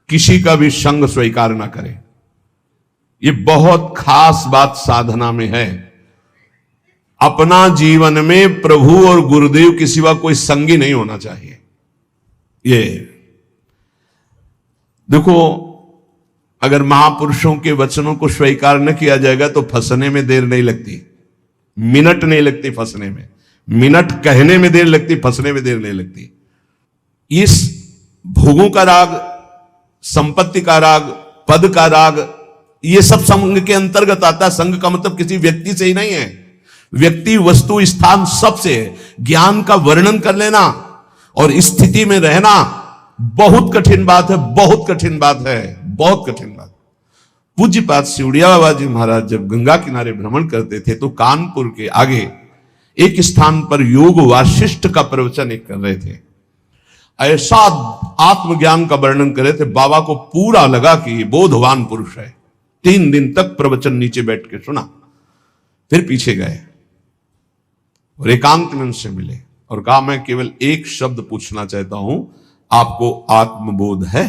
किसी का भी संग स्वीकार ना करे। ये बहुत खास बात साधना में है। अपना जीवन में प्रभु और गुरुदेव के सिवा कोई संगी नहीं होना चाहिए। ये देखो, अगर महापुरुषों के वचनों को स्वीकार न किया जाएगा तो फंसने में देर नहीं लगती, मिनट नहीं लगती फंसने में। मिनट कहने में देर लगती, फंसने में देर नहीं लगती। इस भोगों का राग, संपत्ति का राग, पद का राग, ये सब संग के अंतर्गत आता है। संग का मतलब किसी व्यक्ति से ही नहीं है, व्यक्ति, वस्तु, स्थान सबसे है। ज्ञान का वर्णन कर लेना और स्थिति में रहना बहुत कठिन बात है, बहुत कठिन बात है, बहुत कठिन बात। पूज्यपाद सिवड़िया बाबा जी महाराज जब गंगा किनारे भ्रमण करते थे तो कानपुर के आगे एक स्थान पर योग वाशिष्ठ का प्रवचन कर रहे थे। ऐसा आत्मज्ञान का वर्णन कर रहे थे, बाबा को पूरा लगा कि ये बोधवान पुरुष है। 3 दिन तक प्रवचन नीचे बैठ के सुना, फिर पीछे गए और एकांत में उनसे मिले और कहा, मैं केवल एक शब्द पूछना चाहता हूं, आपको आत्मबोध है?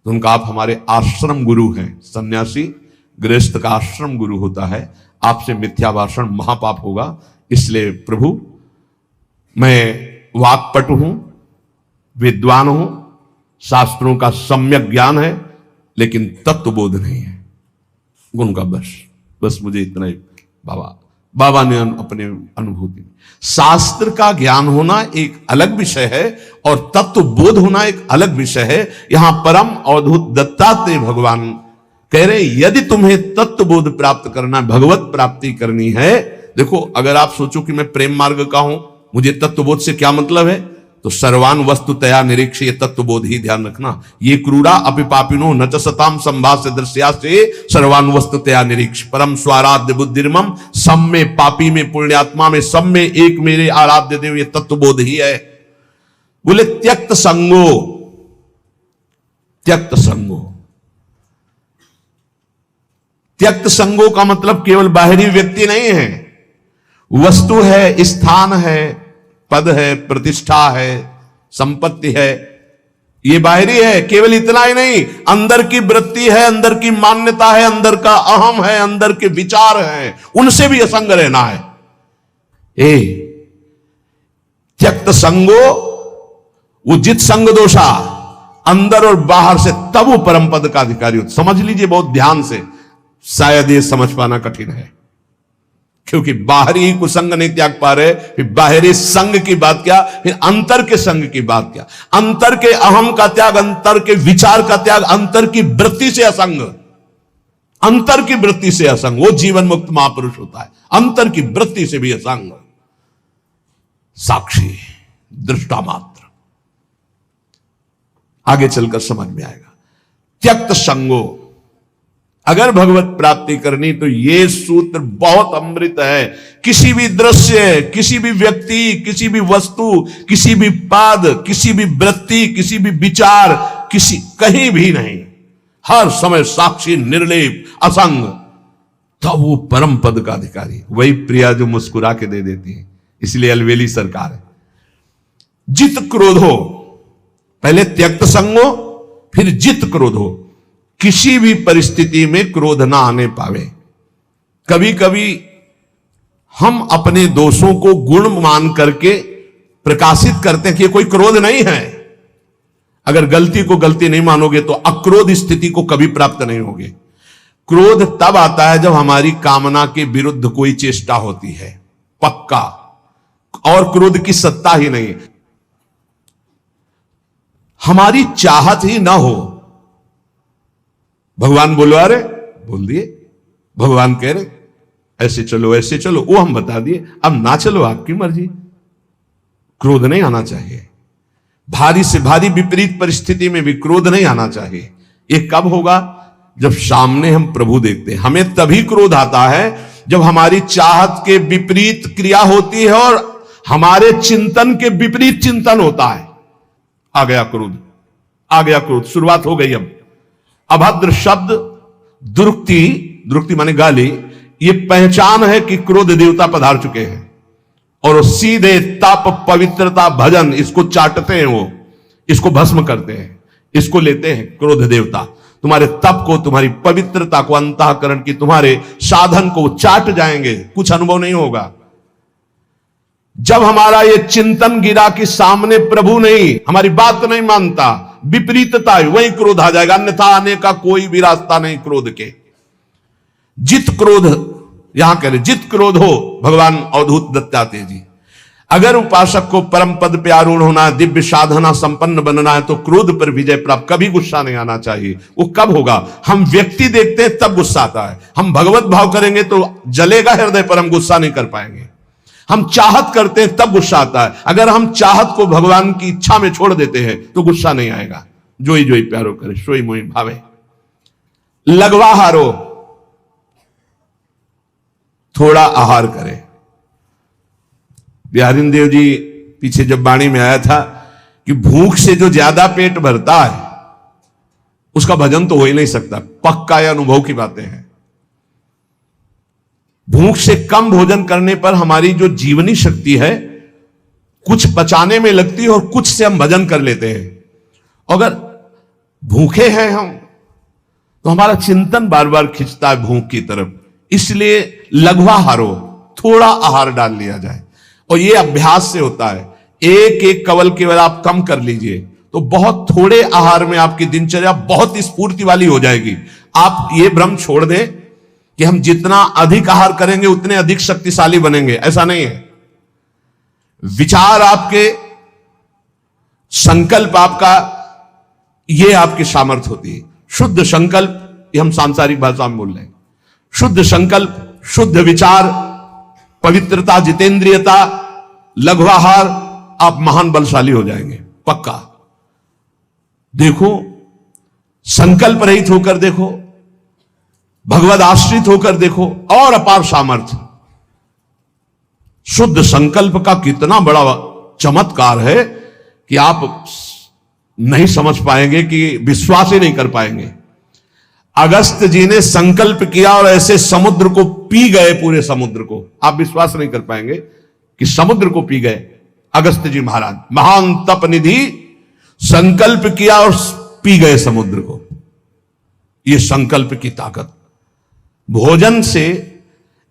तो उनका, आप हमारे आश्रम गुरु हैं। सन्यासी गृहस्थ का आश्रम गुरु होता है, आपसे मिथ्या भाषण महापाप होगा, इसलिए प्रभु मैं वाक्पटु हूं, विद्वान हूं, शास्त्रों का सम्यक ज्ञान है, लेकिन तत्वबोध नहीं है। उनका बस मुझे इतना ही बाबा ने अपने अनुभूति में, शास्त्र का ज्ञान होना एक अलग विषय है और तत्वबोध होना एक अलग विषय है। यहां परम अवधूत दत्तात्रेय भगवान कह रहे, यदि तुम्हें तत्वबोध प्राप्त करना, भगवत प्राप्ति करनी है, देखो, अगर आप सोचो कि मैं प्रेम मार्ग का हूं, मुझे तत्वबोध से क्या मतलब है, तो सर्वान वस्तुतया निरीक्ष, ये तत्वबोध ही ध्यान रखना। ये क्रूरा अपिपापिनो न च सताम संभाष्य दृश्या से सर्वान वस्तुतया निरीक्ष, परम स्वाराध्य बुद्धिर्मम, सब में, पापी में, पुण्यात्मा में, सब में एक मेरे आराध्य देव, ये तत्वबोध ही है। बोले त्यक्त संगो, त्यक्त संगो, त्यक्त संगो का मतलब केवल बाहरी व्यक्ति नहीं है, वस्तु है, स्थान है, पद है, प्रतिष्ठा है, संपत्ति है, ये बाहरी है। केवल इतना ही नहीं, अंदर की वृत्ति है, अंदर की मान्यता है, अंदर का अहम है, अंदर के विचार हैं, उनसे भी असंग रहना है। त्यक्त संगो, वो जित संग दोषा, अंदर और बाहर से, तब वो परम पद का अधिकारी हो। समझ लीजिए बहुत ध्यान से, शायद ये समझ पाना कठिन है, क्योंकि बाहरी कुसंग नहीं त्याग पा रहे, फिर बाहरी संग की बात क्या, फिर अंतर के संग की बात क्या। अंतर के अहम का त्याग, अंतर के विचार का त्याग, अंतर की वृत्ति से असंग, अंतर की वृत्ति से असंग, वो जीवन मुक्त महापुरुष होता है। अंतर की वृत्ति से भी असंग, साक्षी, दृष्टा मात्र। आगे चलकर समझ में आएगा। त्यक्त संगो, अगर भगवत प्राप्ति करनी तो ये सूत्र बहुत अमृत है। किसी भी दृश्य, किसी भी व्यक्ति, किसी भी वस्तु, किसी भी पद, किसी भी वृत्ति, किसी भी विचार, किसी कहीं भी नहीं, हर समय साक्षी, निर्लेप, असंग, तब वो परम पद का अधिकारी। वही प्रिया जो मुस्कुरा के दे देती है, इसलिए अलवेली सरकार है। जित क्रोधो, पहले त्यक्त संगो, फिर जित क्रोधो, किसी भी परिस्थिति में क्रोध ना आने पावे। कभी कभी हम अपने दोषों को गुण मान करके प्रकाशित करते हैं कि कोई क्रोध नहीं है। अगर गलती को गलती नहीं मानोगे तो अक्रोध स्थिति को कभी प्राप्त नहीं होगे। क्रोध तब आता है जब हमारी कामना के विरुद्ध कोई चेष्टा होती है, पक्का, और क्रोध की सत्ता ही नहीं, हमारी चाहत ही ना हो। भगवान बोलवा रहे, बोल दिए, भगवान कह रहे ऐसे चलो, ऐसे चलो, वो हम बता दिए, अब ना चलो, आपकी मर्जी। क्रोध नहीं आना चाहिए। भारी से भारी विपरीत परिस्थिति में भी क्रोध नहीं आना चाहिए। ये कब होगा? जब सामने हम प्रभु देखते हैं। हमें तभी क्रोध आता है जब हमारी चाहत के विपरीत क्रिया होती है और हमारे चिंतन के विपरीत चिंतन होता है। आ गया क्रोध, आ गया क्रोध, शुरुआत हो गई। अब अभद्र शब्द, दुरुक्ति, दुरुक्ति माने गाली, ये पहचान है कि क्रोध देवता पधार चुके हैं। और सीधे तप, पवित्रता, भजन, इसको चाटते हैं, वो इसको भस्म करते हैं। इसको लेते हैं क्रोध देवता। तुम्हारे तप को, तुम्हारी पवित्रता को, अंतःकरण की तुम्हारे साधन को चाट जाएंगे, कुछ अनुभव नहीं होगा। जब हमारा ये चिंतन गिरा कि सामने प्रभु नहीं, हमारी बात नहीं मानता, विपरीतता है, वही क्रोध आ जाएगा, अन्यथा आने का कोई भी रास्ता नहीं क्रोध के। जित क्रोध, यहां कह रहे जित क्रोध हो, भगवान अवधूत दत्तात्रेय जी, अगर उपासक को परम पद पे आरूढ़ होना है, दिव्य साधना संपन्न बनना है, तो क्रोध पर विजय प्राप्त, कभी गुस्सा नहीं आना चाहिए। वो कब होगा? हम व्यक्ति देखते हैं तब गुस्सा आता है। हम भगवत भाव करेंगे तो जलेगा हृदय पर, हम गुस्सा नहीं कर पाएंगे। हम चाहत करते हैं तब गुस्सा आता है। अगर हम चाहत को भगवान की इच्छा में छोड़ देते हैं तो गुस्सा नहीं आएगा। जोई जोई प्यारो करे, सोई मोई भावे। लगवा हारो, थोड़ा आहार करे। बिहारी देव जी पीछे जब वाणी में आया था कि भूख से जो ज्यादा पेट भरता है उसका भजन तो हो ही नहीं सकता। पक्का या अनुभव की बातें हैं। भूख से कम भोजन करने पर हमारी जो जीवनी शक्ति है कुछ पचाने में लगती है और कुछ से हम भजन कर लेते हैं। अगर भूखे हैं हम तो हमारा चिंतन बार बार खिंचता है भूख की तरफ। इसलिए लघवा हारो, थोड़ा आहार डाल लिया जाए। और यह अभ्यास से होता है। एक एक कवल केवल आप कम कर लीजिए तो बहुत थोड़े आहार में आपकी दिनचर्या बहुत स्फूर्ति वाली हो जाएगी। आप ये भ्रम छोड़ दें कि हम जितना अधिक आहार करेंगे उतने अधिक शक्तिशाली बनेंगे, ऐसा नहीं है। विचार आपके, संकल्प आपका, यह आपकी सामर्थ्य होती है। शुद्ध संकल्प, ये हम सांसारिक भाषा में बोल रहे हैं। शुद्ध संकल्प, शुद्ध विचार, पवित्रता, जितेंद्रियता, लघुआहार, आप महान बलशाली हो जाएंगे, पक्का। देखो, संकल्प रहित होकर देखो, भगवद आश्रित होकर देखो, और अपार सामर्थ्य। शुद्ध संकल्प का कितना बड़ा चमत्कार है कि आप नहीं समझ पाएंगे, कि विश्वास ही नहीं कर पाएंगे। अगस्त जी ने संकल्प किया और ऐसे समुद्र को पी गए, पूरे समुद्र को। आप विश्वास नहीं कर पाएंगे कि समुद्र को पी गए अगस्त जी महाराज। महान तप निधि, संकल्प किया और पी गए समुद्र को। यह संकल्प की ताकत। भोजन से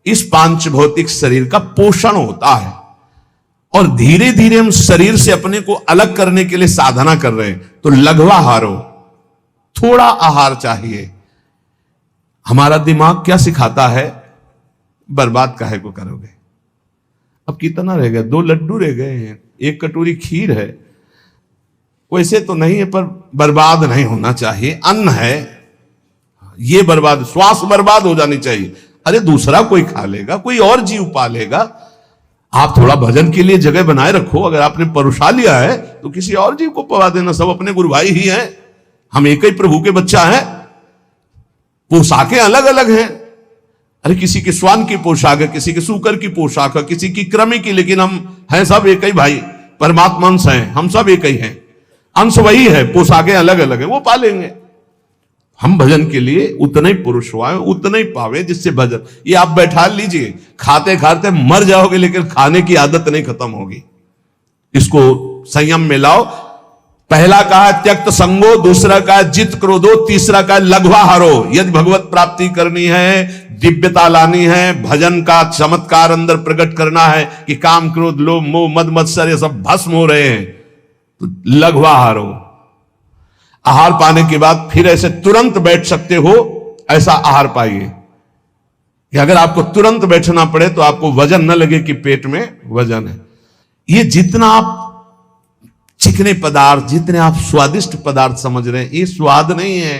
इस पांच भौतिक शरीर का पोषण होता है और धीरे धीरे हम शरीर से अपने को अलग करने के लिए साधना कर रहे हैं। तो लघवा हारो, थोड़ा आहार चाहिए। हमारा दिमाग क्या सिखाता है? बर्बाद काहे को करोगे? अब कितना रह गया? 2 लड्डू रह गए हैं, 1 कटोरी खीर है। वैसे तो नहीं है, पर बर्बाद नहीं होना चाहिए। अन्न है, ये बर्बाद, श्वास बर्बाद हो जानी चाहिए। अरे दूसरा कोई खा लेगा, कोई और जीव पा लेगा। आप थोड़ा भजन के लिए जगह बनाए रखो। अगर आपने परोसा लिया है तो किसी और जीव को पवा देना। सब अपने गुरु भाई ही हैं, हम एक ही प्रभु के बच्चा हैं। पोशाकें अलग अलग हैं। अरे किसी के श्वान की पोशाक है, किसी के सूकर की पोशाक है, किसी की कृमि की, लेकिन हम हैं सब एक ही भाई, परमात्मा अंश हैं, हम सब एक ही हैं, अंश वही है, पोशाकें अलग अलग है, वो पालेंगे। हम भजन के लिए उतने ही पुरुष हुआ, उतने ही पावे जिससे भजन। ये आप बैठा लीजिए, खाते खाते मर जाओगे लेकिन खाने की आदत नहीं खत्म होगी। इसको संयम में लाओ। पहला कहा त्यक्त संगो, दूसरा कहा जित क्रोधो, तीसरा कहा लघवा हारो। यदि भगवत प्राप्ति करनी है, दिव्यता लानी है, भजन का चमत्कार अंदर प्रकट करना है कि काम क्रोध लोभ मोह मद मत्सर ये सब भस्म हो रहे हैं, तो लघवा हारो। आहार पाने के बाद फिर ऐसे तुरंत बैठ सकते हो, ऐसा आहार पाइए कि अगर आपको तुरंत बैठना पड़े तो आपको वजन न लगे कि पेट में वजन है। ये जितना आप चिकने पदार्थ, जितने आप स्वादिष्ट पदार्थ समझ रहे हैं, ये स्वाद नहीं है।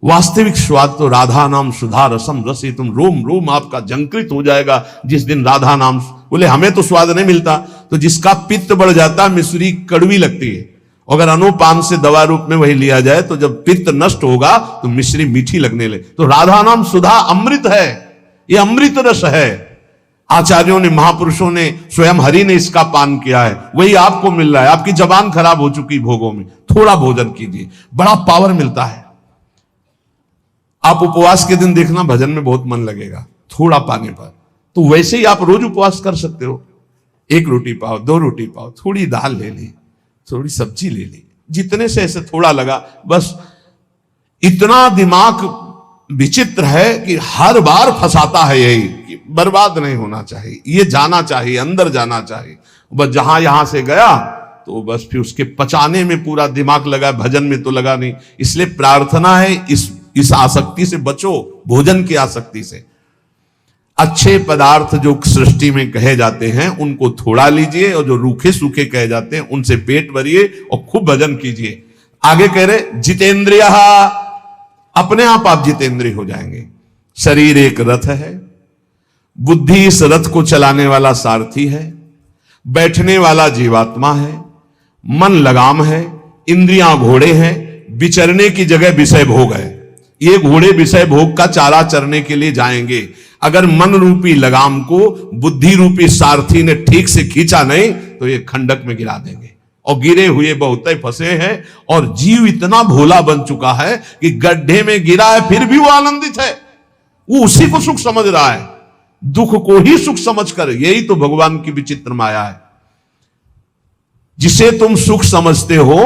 वास्तविक स्वाद तो राधा नाम सुधा रसम रसी, तुम रोम रोम आपका झंकृत हो जाएगा जिस दिन राधा नाम। बोले हमें तो स्वाद नहीं मिलता। तो जिसका पित्त बढ़ जाता है, मिश्री कड़वी लगती है। अगर अनुपान से दवा रूप में वही लिया जाए तो जब पित्त नष्ट होगा तो मिश्री मीठी लगने लगे। तो राधा नाम सुधा अमृत है, ये अमृत रस है। आचार्यों ने, महापुरुषों ने, स्वयं हरि ने इसका पान किया है, वही आपको मिल रहा है। आपकी जबान खराब हो चुकी भोगों में, थोड़ा भोजन कीजिए, बड़ा पावर मिलता है। आप उपवास के दिन देखना भजन में बहुत मन लगेगा थोड़ा पाने पर। तो वैसे ही आप रोज उपवास कर सकते हो। 1 रोटी पाओ, 2 रोटी पाओ, थोड़ी दाल ले ली, थोड़ी सब्जी ले ली, जितने से ऐसे थोड़ा लगा, बस इतना दिमाग विचित्र है कि हर बार फंसाता है यही कि बर्बाद नहीं होना चाहिए, ये जाना चाहिए, अंदर जाना चाहिए। बस जहां यहां से गया तो बस फिर उसके पचाने में पूरा दिमाग लगा, भजन में तो लगा नहीं। इसलिए प्रार्थना है इस आसक्ति से बचो, भोजन की आसक्ति से। अच्छे पदार्थ जो सृष्टि में कहे जाते हैं उनको थोड़ा लीजिए, और जो रूखे सूखे कहे जाते हैं उनसे पेट भरिए और खूब भजन कीजिए। आगे कह रहे जितेंद्रिय, अपने आप जितेंद्रिय हो जाएंगे। शरीर एक रथ है, बुद्धि इस रथ को चलाने वाला सारथी है, बैठने वाला जीवात्मा है, मन लगाम है, इंद्रियां घोड़े हैं, विचरने की जगह विषय भोग है। ये घोड़े विषय भोग का चारा चरने के लिए जाएंगे। अगर मन रूपी लगाम को बुद्धि रूपी सारथी ने ठीक से खींचा नहीं तो ये खंडक में गिरा देंगे। और गिरे हुए बहुत फंसे हैं, और जीव इतना भोला बन चुका है कि गड्ढे में गिरा है फिर भी वो आनंदित है, वो उसी को सुख समझ रहा है, दुख को ही सुख समझकर। यही तो भगवान की विचित्र माया है। जिसे तुम सुख समझते हो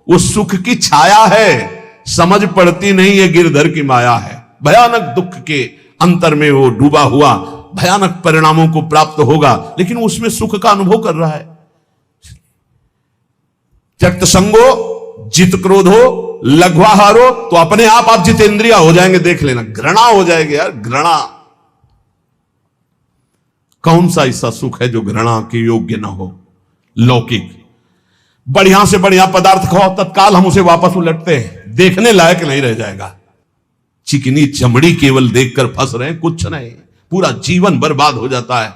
वो सुख की छाया है, समझ पड़ती नहीं है गिरधर की माया है। भयानक दुख के अंतर में वो डूबा हुआ भयानक परिणामों को प्राप्त होगा, लेकिन उसमें सुख का अनुभव कर रहा है। त्यक्त संगो जित क्रोधो लघ्वाहारो, तो अपने आप जितेंद्रिय हो जाएंगे। देख लेना, घृणा हो जाएगी यार, घृणा। कौन सा ऐसा सुख है जो घृणा के योग्य ना हो? लौकिक बढ़िया से बढ़िया पदार्थ खाओ, तत्काल हम उसे वापस उलटते हैं, देखने लायक नहीं रह जाएगा। चिकनी चमड़ी केवल देखकर फंस रहे हैं, कुछ नहीं, पूरा जीवन बर्बाद हो जाता है।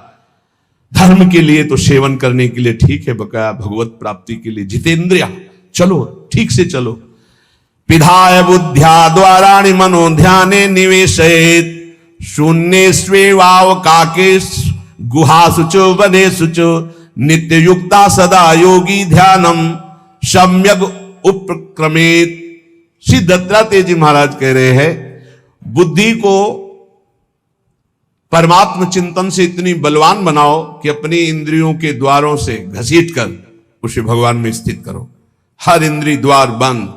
धर्म के लिए तो सेवन करने के लिए ठीक है, बकाया भगवत प्राप्ति के लिए जितेंद्रिय चलो, ठीक से चलो। पिधाय बुद्ध्या द्वाराणि मनो ध्याने निवेशयेत्, शून्ये स्वेवावकाके गुहासु च वनेषु च, नित्य युक्ता सदा योगी ध्यानम सम्यक उपक्रमेत। श्री दत्तात्रेय जी महाराज कह रहे हैं, बुद्धि को परमात्म चिंतन से इतनी बलवान बनाओ कि अपनी इंद्रियों के द्वारों से घसीट कर उसे भगवान में स्थित करो। हर इंद्रिय द्वार बंद,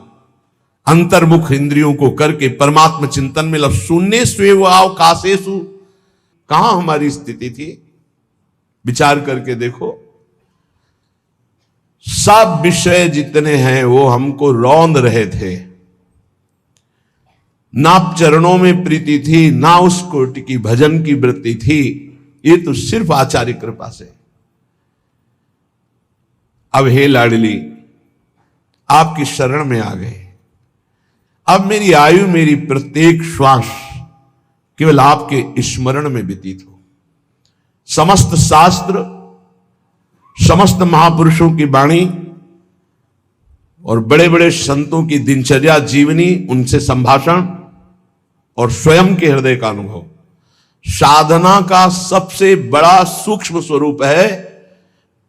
अंतर्मुख इंद्रियों को करके परमात्म चिंतन में लग। शून्य स्वेवावकाशेषु, कहां हमारी स्थिति थी? विचार करके देखो, सब विषय जितने हैं वो हमको रौंद रहे थे। ना चरणों में प्रीति थी, ना उस कोटि की भजन की वृत्ति थी। ये तो सिर्फ आचार्य कृपा से। अब हे लाडली, आपकी शरण में आ गए। अब मेरी आयु, मेरी प्रत्येक श्वास केवल आपके स्मरण में व्यतीत हो। समस्त शास्त्र, समस्त महापुरुषों की वाणी और बड़े बड़े संतों की दिनचर्या जीवनी, उनसे संभाषण और स्वयं के हृदय का अनुभव साधना का सबसे बड़ा सूक्ष्म स्वरूप है।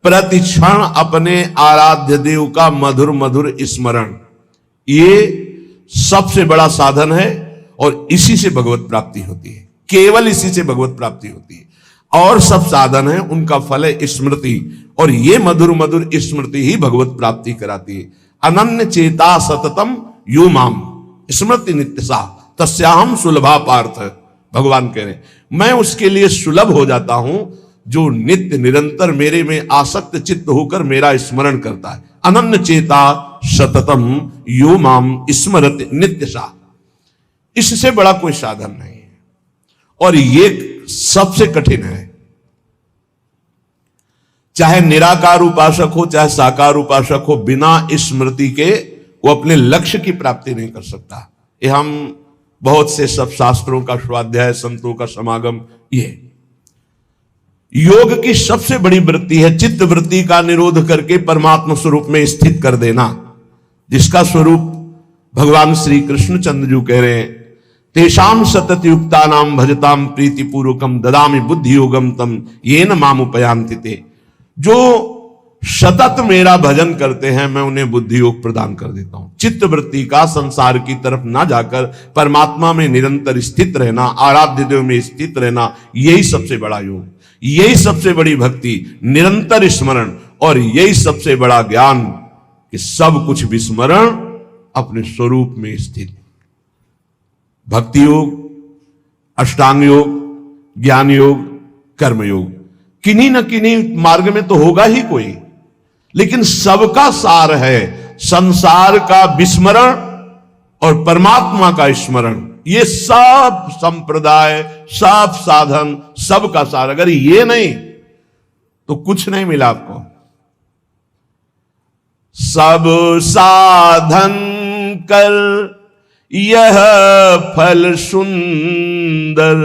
प्रतिक्षण अपने आराध्य देव का मधुर मधुर स्मरण, ये सबसे बड़ा साधन है। और इसी से भगवत प्राप्ति होती है, केवल इसी से भगवत प्राप्ति होती है। और सब साधन है, उनका फल है स्मृति, और ये मधुर मधुर स्मृति ही भगवत प्राप्ति कराती है। अनन्य चेता सततम यो माम स्मृति नित्यसा तस्याहम सुलभा पार्थ। भगवान कह रहे मैं उसके लिए सुलभ हो जाता हूं जो नित्य निरंतर मेरे में आसक्त चित्त होकर मेरा स्मरण करता है। अनन्य चेता सततम यो माम स्मरति नित्यसा, इससे बड़ा कोई साधन नहीं है। और ये सबसे कठिन है। चाहे निराकार उपासक हो, चाहे साकार उपासक हो, बिना स्मृति के वो अपने लक्ष्य की प्राप्ति नहीं कर सकता। ये हम बहुत से सब शास्त्रों का स्वाध्याय, संतों का समागम, ये योग की सबसे बड़ी वृत्ति है चित्त वृत्ति का निरोध करके परमात्मा स्वरूप में स्थित कर देना, जिसका स्वरूप भगवान श्री कृष्ण चंद्र जी कह रहे हैं, तेषाम सतत युक्ता नाम भजताम प्रीति पूर्वकम ददामि बुद्धि योगम तम येन माम उपयांति ते। जो सतत मेरा भजन करते हैं मैं उन्हें बुद्धि योग प्रदान कर देता हूं। चित्त वृत्ति का संसार की तरफ ना जाकर परमात्मा में निरंतर स्थित रहना, आराध्य देव में स्थित रहना, यही सबसे बड़ा योग, यही सबसे बड़ी भक्ति, निरंतर स्मरण, और यही सबसे बड़ा ज्ञान कि सब कुछ विस्मरण, अपने स्वरूप में स्थित। भक्ति योग, अष्टांग योग, ज्ञान योग, कर्म योग, किन्हीं न किन्हीं मार्ग में तो होगा ही कोई, लेकिन सबका सार है संसार का विस्मरण और परमात्मा का स्मरण। ये सब संप्रदाय, सब साधन, सबका सार। अगर ये नहीं तो कुछ नहीं मिला आपको। सब साधन कर यह फल सुंदर,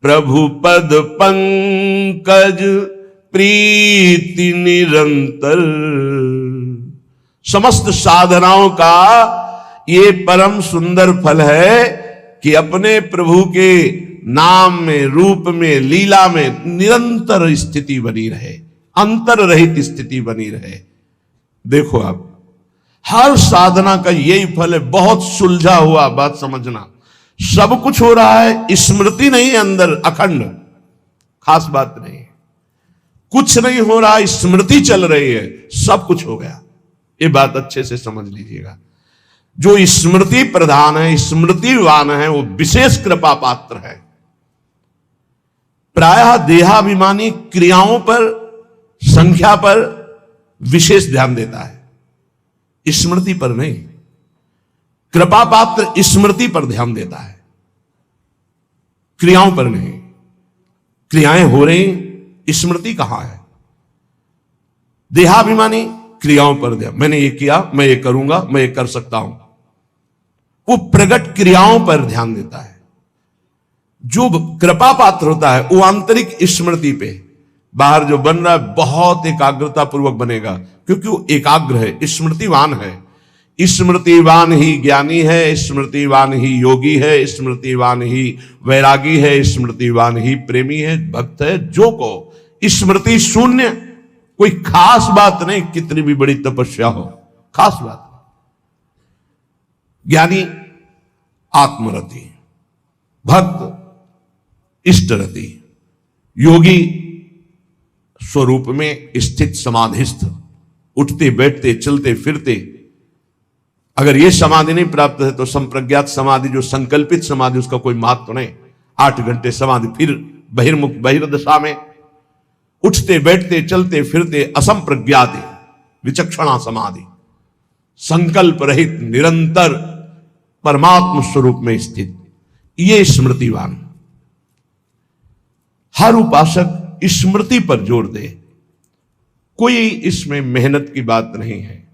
प्रभु पद पंकज प्रीति निरंतर। समस्त साधनाओं का ये परम सुंदर फल है कि अपने प्रभु के नाम में, रूप में, लीला में निरंतर स्थिति बनी रहे, अंतर रहित स्थिति बनी रहे। देखो आप, हर साधना का यही फल है। बहुत सुलझा हुआ बात समझना। सब कुछ हो रहा है, स्मृति नहीं है अंदर अखंड, खास बात नहीं। कुछ नहीं हो रहा, स्मृति चल रही है, सब कुछ हो गया। ये बात अच्छे से समझ लीजिएगा। जो स्मृति प्रधान है, स्मृतिवान है, वो विशेष कृपा पात्र है। प्रायः देहाभिमानी क्रियाओं पर, संख्या पर विशेष ध्यान देता है, स्मृति पर नहीं। कृपा पात्र स्मृति पर ध्यान देता है, क्रियाओं पर नहीं। क्रियाएं हो रही, स्मृति कहां है? देहाभिमानी क्रियाओं पर ध्यान, मैंने ये किया, मैं ये करूंगा, मैं ये कर सकता हूं। वो प्रगट क्रियाओं पर ध्यान देता है। जो कृपा पात्र होता है वो आंतरिक स्मृति पे, बाहर जो बन रहा है बहुत एकाग्रता पूर्वक बनेगा, क्योंकि वो एकाग्र है, स्मृतिवान है। स्मृतिवान ही ज्ञानी है, स्मृतिवान ही योगी है, स्मृतिवान ही वैरागी है, स्मृतिवान ही प्रेमी है, भक्त है। जो को स्मृति शून्य, कोई खास बात नहीं, कितनी भी बड़ी तपस्या हो, खास बात। ज्ञानी आत्मरति, भक्त इष्टरति, योगी स्वरूप में स्थित समाधिस्थ, उठते बैठते चलते फिरते। अगर यह समाधि नहीं प्राप्त है तो संप्रज्ञात समाधि, जो संकल्पित समाधि, उसका कोई महत्व नहीं। 8 घंटे समाधि, फिर बहिर्मुख बहिर्दशा में उठते बैठते चलते फिरते असंप्रज्ञात विचक्षणा समाधि, संकल्प रहित निरंतर परमात्म स्वरूप में स्थित, ये स्मृतिवान। हर उपासक स्मृति पर जोर दे। कोई इसमें मेहनत की बात नहीं है,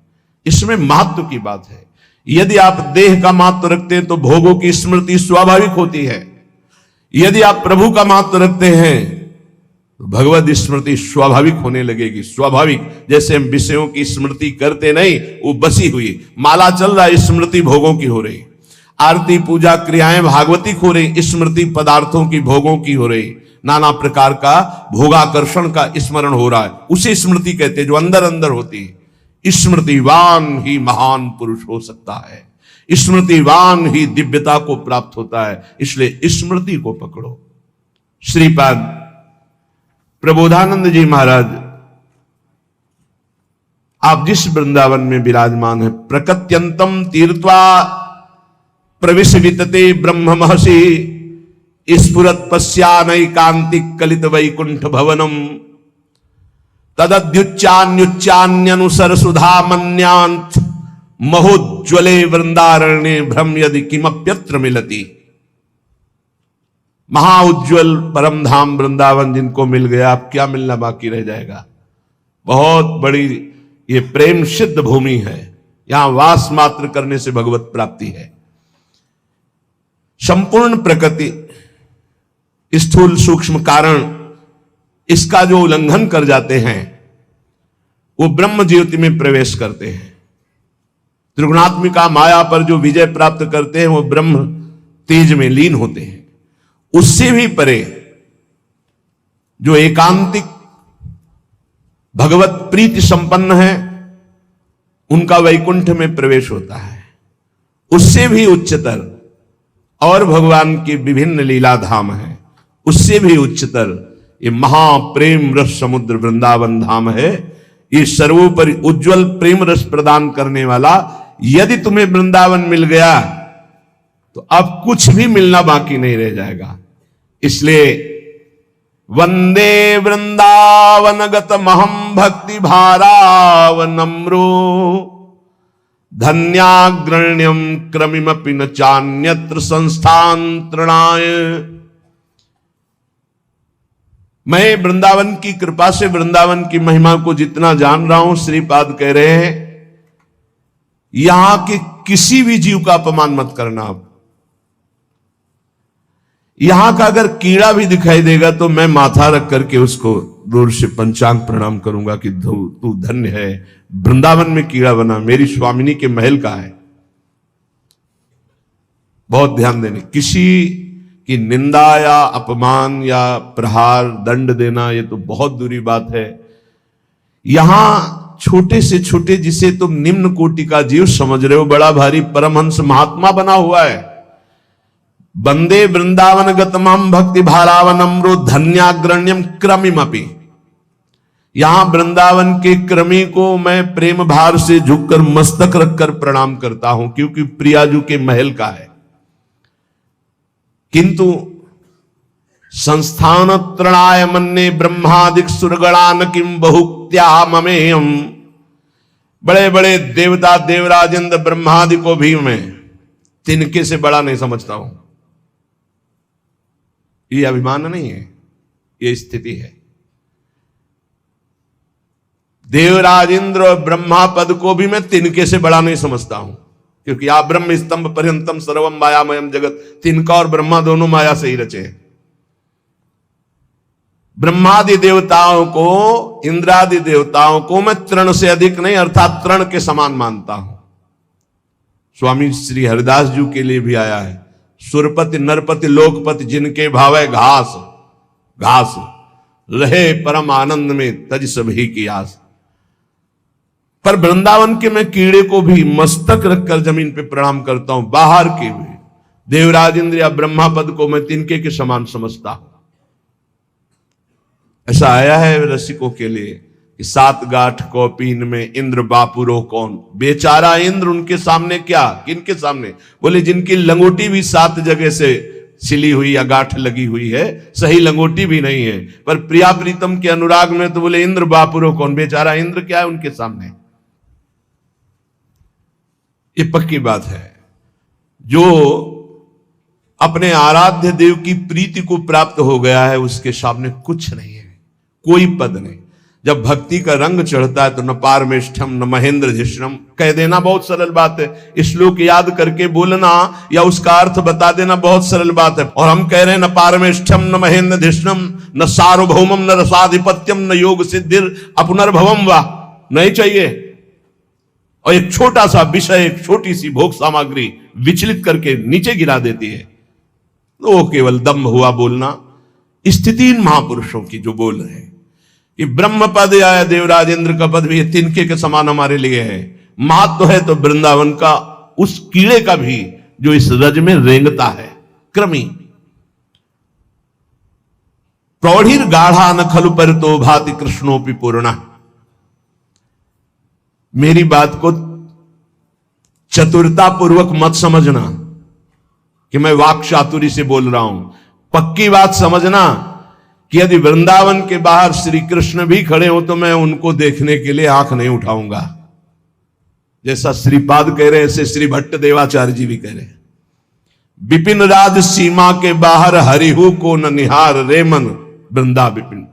इसमें महत्व की बात है। यदि आप देह का महत्व रखते हैं तो भोगों की स्मृति स्वाभाविक होती है। यदि आप प्रभु का महत्व रखते हैं तो भगवत स्मृति स्वाभाविक होने लगेगी। स्वाभाविक, जैसे हम विषयों की स्मृति करते नहीं, वो बसी हुई। माला चल रहा है, स्मृति भोगों की हो रही। आरती पूजा क्रियाएं भागवतिक हो रही, स्मृति पदार्थों की, भोगों की हो रही। नाना प्रकार का भोगाकर्षण का स्मरण हो रहा है, उसे स्मृति कहते हैं, जो अंदर अंदर होती है। स्मृतिवान ही महान पुरुष हो सकता है, स्मृतिवान ही दिव्यता को प्राप्त होता है। इसलिए स्मृति को पकड़ो। श्रीपाद प्रबोधानंद जी महाराज, आप जिस वृंदावन में विराजमान है, प्रकत्यंतम तीर्थवा प्रविश वितते ब्रह्म महर्षि स्फुरत पश्यानैकांतिक कलित वैकुंठ भवनम तदद्युच्चान्युच्चान्यनुसर सुधा मन्यांत महोज्वले वृंदारण्ये भ्रम यदि किमप्यत्र मिलति। महाउज्ज्वल परम धाम वृंदावन जिनको मिल गया, अब क्या मिलना बाकी रह जाएगा। बहुत बड़ी ये प्रेम सिद्ध भूमि है, यहां वास मात्र करने से भगवत प्राप्ति है। संपूर्ण प्रकृति, स्थूल सूक्ष्म कारण, इसका जो उल्लंघन कर जाते हैं वो ब्रह्म ज्योति में प्रवेश करते हैं। त्रिगुणात्मिका माया पर जो विजय प्राप्त करते हैं वो ब्रह्म तेज में लीन होते हैं। उससे भी परे जो एकांतिक भगवत प्रीति संपन्न है उनका वैकुंठ में प्रवेश होता है। उससे भी उच्चतर और भगवान के विभिन्न लीला धाम है, उससे भी उच्चतर ये महाप्रेम रस समुद्र वृंदावन धाम है। ये सर्वोपरि उज्जवल प्रेम रस प्रदान करने वाला यदि तुम्हें वृंदावन मिल गया तो अब कुछ भी मिलना बाकी नहीं रह जाएगा। इसलिए वंदे वृंदावनगत महम भक्ति भारावनम्रो धन्याग्रण्यम क्रमिमपि न चान्यत्र संस्थांतरणाय। मैं वृंदावन की कृपा से वृंदावन की महिमा को जितना जान रहा हूं, श्रीपाद कह रहे हैं यहां के किसी भी जीव का अपमान मत करना। आप यहां का अगर कीड़ा भी दिखाई देगा तो मैं माथा रख करके उसको दूर से पंचांग प्रणाम करूंगा कि तू धन्य है, वृंदावन में कीड़ा बना, मेरी स्वामिनी के महल का है। बहुत ध्यान देने, किसी की निंदा या अपमान या प्रहार दंड देना ये तो बहुत बुरी बात है। यहां छोटे से छोटे जिसे तुम निम्न कोटि का जीव समझ रहे हो, बड़ा भारी परमहंस महात्मा बना हुआ है। वंदे वृंदावन गतमम भक्ति भारावनम्रो धन्याग्रण्यम क्रमिमपि। यहां वृंदावन के क्रमी को मैं प्रेम भार से झुककर मस्तक रखकर प्रणाम करता हूं, क्योंकि प्रियाजू के महल का है। किंतु संस्थान त्रणाय मन्ने ब्रह्मादिक सुरगणान किम बहुक्त्या ममेयम। बड़े बड़े देवता देवराजेंद्र ब्रह्मादि को भी मैं तिनके से बड़ा नहीं समझता हूं। ये अभिमान नहीं है, ये स्थिति है। देवराजेंद्र और ब्रह्मा पद को भी मैं तिनके से बड़ा नहीं समझता हूं, क्योंकि आप ब्रह्म स्तंभ पर्यंतम सर्वम मायामयम जगत, तिनका और ब्रह्मा दोनों माया से ही रचे हैं। ब्रह्मादि देवताओं को, इंद्रादि देवताओं को मैं तृण से अधिक नहीं अर्थात तृण के समान मानता हूं। स्वामी श्री हरिदास जी के लिए भी आया है, सुरपति नरपति लोकपति जिनके भावे घास घास रहे परम आनंद में तज सभी की आस। पर वृंदावन के मैं कीड़े को भी मस्तक रखकर जमीन पे प्रणाम करता हूं। बाहर के भी देवराजेंद्र या ब्रह्मा पद को मैं तिनके के समान समझता हूं। ऐसा आया है रसिकों के लिए कि 7 गांठ कौपीन में इंद्र बापुरो कौन। बेचारा इंद्र उनके सामने क्या, किनके सामने? बोले जिनकी लंगोटी भी 7 जगह से सिली हुई या गांठ लगी हुई है, सही लंगोटी भी नहीं है, पर प्रिया प्रीतम के अनुराग में तो बोले इंद्र बापुरो कौन। बेचारा इंद्र क्या है उनके सामने। ये पक्की बात है। जो अपने आराध्य देव की प्रीति को प्राप्त हो गया है उसके सामने कुछ नहीं है, कोई पद नहीं। जब भक्ति का रंग चढ़ता है तो न पारमेष्ठम न महेंद्र धिष्णम कह देना बहुत सरल बात है। श्लोक याद करके बोलना या उसका अर्थ बता देना बहुत सरल बात है। और हम कह रहे हैं न पारमेष्ठम न महेंद्र धिष्णम न सार्वभौमम न रसाधिपत्यम न योग सिद्धिर अपुनर्भवम वा। नहीं चाहिए। और एक छोटा सा विषय, एक छोटी सी भोग सामग्री विचलित करके नीचे गिरा देती है, तो वो केवल दम्भ हुआ बोलना। स्थितिहीन महापुरुषों की जो बोल रहे हैं कि ब्रह्म पद या देवराजेंद्र का पद भी तिनके के समान हमारे लिए है। महत्व है तो वृंदावन का उस कीड़े का भी जो इस रज में रेंगता है। क्रमी प्रौढ़िर गाढ़ा न खलु परितो भाति कृष्णोपि पूर्णा। मेरी बात को चतुरता पूर्वक मत समझना कि मैं वाक चातुरी से बोल रहा हूं। पक्की बात समझना कि यदि वृंदावन के बाहर श्री कृष्ण भी खड़े हो तो मैं उनको देखने के लिए आंख नहीं उठाऊंगा। जैसा श्रीपाद कह रहे हैं ऐसे श्री भट्ट देवाचार्य जी भी कह रहे हैं। विपिन राज सीमा के बाहर हरिहु को न निहार रे मन वृंदा विपिन।